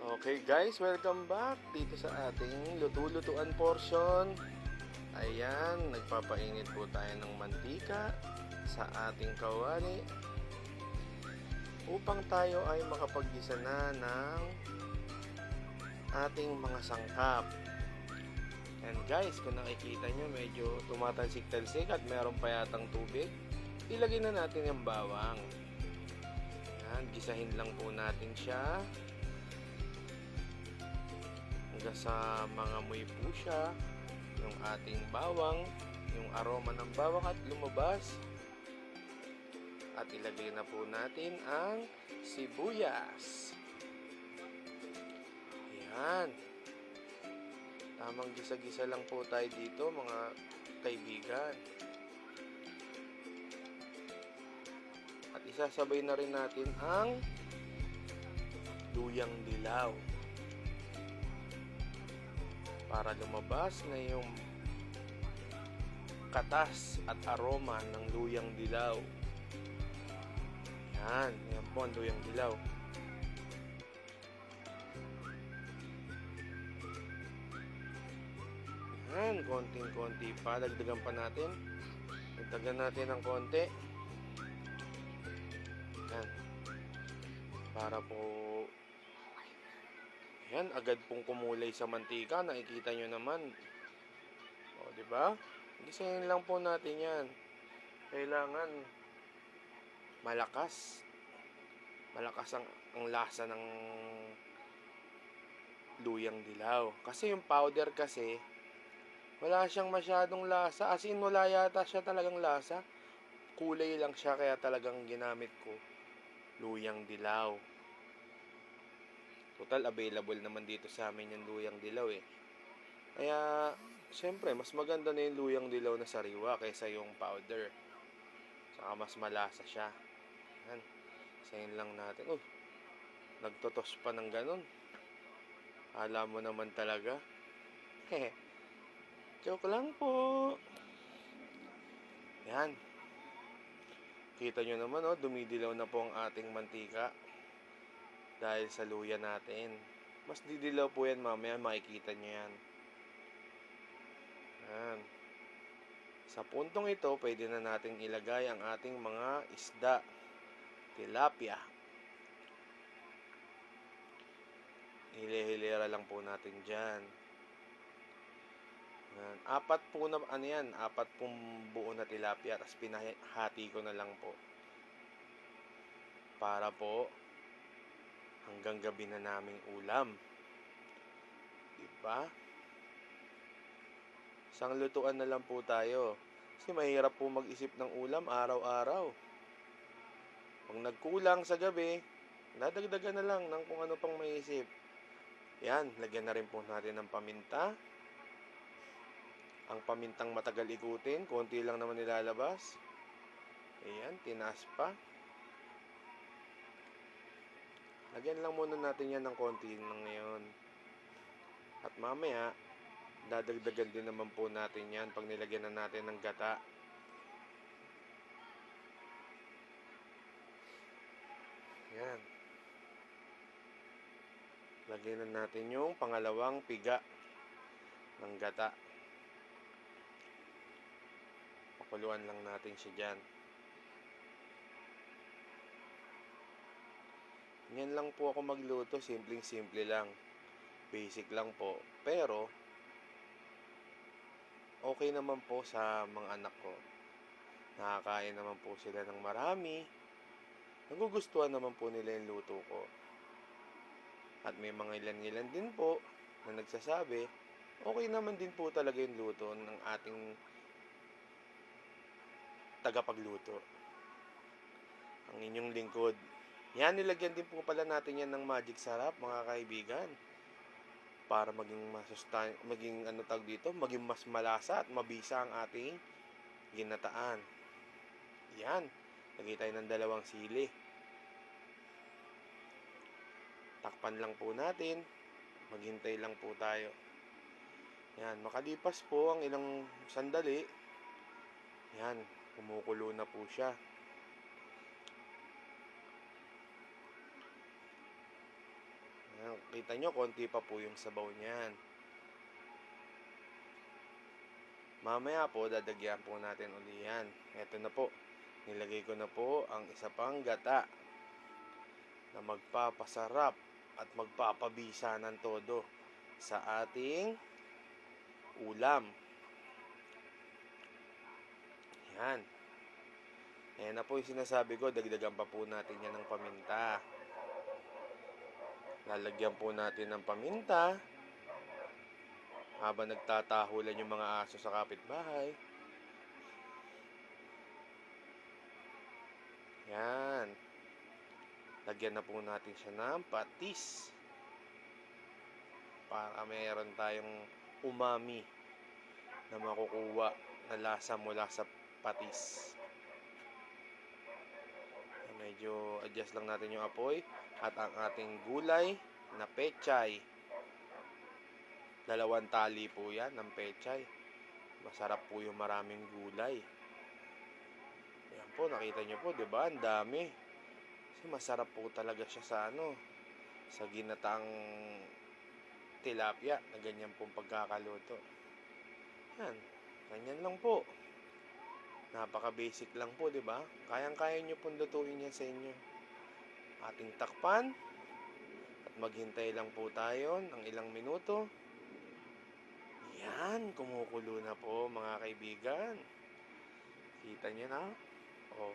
Okay guys, welcome back dito sa ating luto-lutuan portion. Ayan, nagpapainit po tayo ng mantika sa ating kawali upang tayo ay makapaggisa na ng ating mga sangkap. And guys, kung nakikita nyo medyo tumatalsik-talsik at meron pa yatang tubig, ilagay na natin yung bawang. Ayan, gisahin lang po natin siya hanggang sa mangamoy po siya yung ating bawang, yung aroma ng bawang at lumabas. At ilagay na po natin ang sibuyas. Ayan. Tamang gisa-gisa lang po tayo dito mga kaibigan. At isasabay na rin natin ang luyang dilaw para lumabas na yung katas at aroma ng luyang dilaw. Yan po ang luyang dilaw. Yan, konting-konti pa. Dagdagan pa natin. Dagdagan natin ng konti. Yan. Para po yan, agad pong kumulay sa mantika. Nakikita nyo naman. O, diba? Gisahin lang po natin yan. Kailangan malakas. Malakas ang lasa ng luyang dilaw. Kasi yung powder kasi, wala siyang masyadong lasa. As in, wala yata siya talagang lasa. Kulay lang siya, kaya talagang ginamit ko luyang dilaw. Total, available naman dito sa amin yung luyang dilaw eh. Kaya, syempre, mas maganda na yung luyang dilaw na sariwa kaysa yung powder. Saka mas malasa siya. Yan. Sayin lang natin. Nagtotos pa ng ganun. Alam mo naman talaga. Joke lang po. Yan. Kita nyo naman, dumidilaw na po ang ating mantika. Dahil sa luya natin. Mas didilaw po yan mamaya, makikita nyo yan. Yan. Sa puntong ito, pwede na natin ilagay ang ating mga isda. Tilapia. Hile-hilera lang po natin dyan. Yan. Apat pong buo na tilapia. Tapos pinahati ko na lang po. Para po hanggang gabi na naming ulam. Diba? Isang lutuan na lang po tayo. Kasi mahirap po mag-isip ng ulam araw-araw. Pag nagkulang sa gabi, dadagdagan na lang ng kung ano pang maisip. Yan, lagyan na rin po natin ng paminta. Ang pamintang matagal ikutin, konti lang naman nilalabas. Ayan, tinaas pa. Lagyan lang muna natin yan ng konti ng ngayon. At mamaya, dadagdagan din naman po natin yan pag nilagyan na natin ng gata. Yan. Lagyan na natin yung pangalawang piga ng gata. Pakuluan lang natin siya dyan. Yan lang po ako magluto, simpleng-simple lang. Basic lang po. Pero, okay naman po sa mga anak ko. Nakakain naman po sila ng marami. Nagugustuhan naman po nila yung luto ko. At may mga ilan-ilan din po na nagsasabi, okay naman din po talaga yung luto ng ating tagapagluto. Ang inyong lingkod. Yan, nilagyan din po pala natin yan ng magic sarap, mga kaibigan. Para maging maging mas malasa at mabisa ang ating ginataan. Yan. Lagay tayo ng 2 sili. Takpan lang po natin. Maghintay lang po tayo. Yan. Makalipas po ang ilang sandali. Yan. Kumukulo na po siya. Yan. kita nyo, konti pa po yung sabaw niyan. Mamaya po, dadagyan po natin uli yan. Ito na po. Nilagay ko na po ang isa pang gata na magpapasarap at magpapabisa ng todo sa ating ulam. Yan. Ayan na po yung sinasabi ko, dagdagan pa po natin yan ng paminta. Lalagyan po natin ng paminta habang nagtatahulan yung mga aso sa kapitbahay. Yan. Lagyan na po natin siya ng patis para mayroon tayong umami na makukuha na lasa mula sa patis. Medyo adjust lang natin yung apoy at ang ating gulay na pechay. 2 tali po yan ng pechay. Masarap po yung maraming gulay. Ayan po, nakita nyo po, diba? Ang dami. Kasi masarap po talaga siya sa sa ginataang tilapia na ganyan pong pagkakaluto. Yan, ganyan lang po. Napaka-basic lang po, diba? Kayang-kaya nyo pong lutuin yan sa inyo. Ating takpan at maghintay lang po tayo ng ilang minuto. Yan, kumukulo na po mga kaibigan. Kita nyo na? O,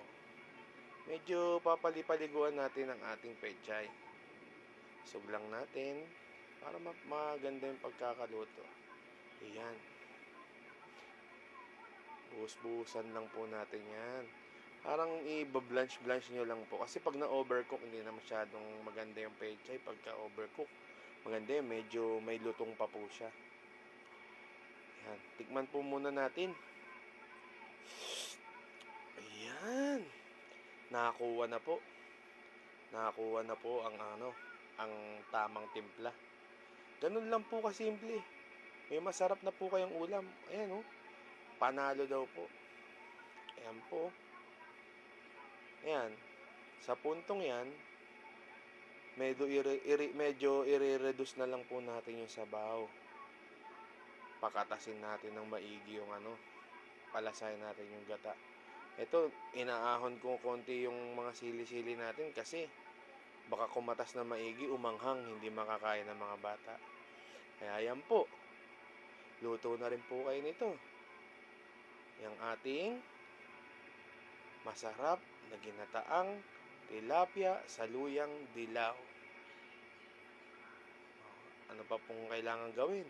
medyo papalipaliguan natin ang ating pechay. Isog lang natin para maganda yung pagkakaluto. Ayan. Buhos-buhusan lang po natin yan. Parang i-blanch nyo lang po. Kasi pag na-overcook, hindi na masyadong maganda yung pechay. Pagka overcook, maganda yun. Medyo may lutong pa po siya. Ayan. Tikman po muna natin. Ayan. Nakakuha na po. Nakakuha na po ang tamang timpla. Ganun lang po kasimple. May masarap na po kayong ulam. Ayan panalo daw po. Ayan po. Ayan. Sa puntong yan, medyo i-reduce na lang po natin yung sabaw. Pakatasin natin ng maigi yung palasahin natin yung gata. Ito, inaahon ko konti yung mga sili-sili natin kasi baka kumatas na maigi, umanghang, hindi makakain ng mga bata. Kaya yan po. Luto na rin po kayo nito. Yung ating masarap na ginataang tilapia sa luyang dilaw. Ano pa pong kailangan gawin?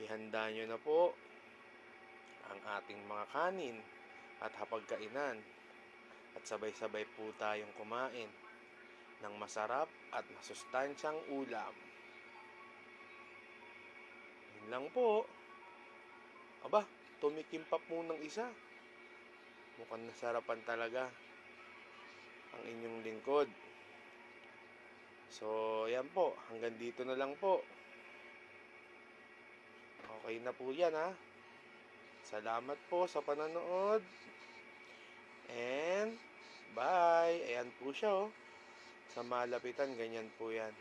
Ihanda nyo na po ang ating mga kanin at hapagkainan at sabay-sabay po tayong kumain ng masarap at masustansyang ulam. Yun lang po. Aba, tumikim pa po ng isa. Mukhang nasarapan talaga ang inyong lingkod. So, yan po. Hanggang dito na lang po. Okay na po yan, ha. Salamat po sa panonood. And, bye. Ayan po siya, Sa malapitan, ganyan po yan.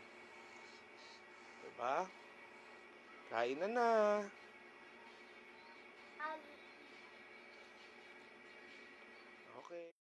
Diba? Kain na. Okay.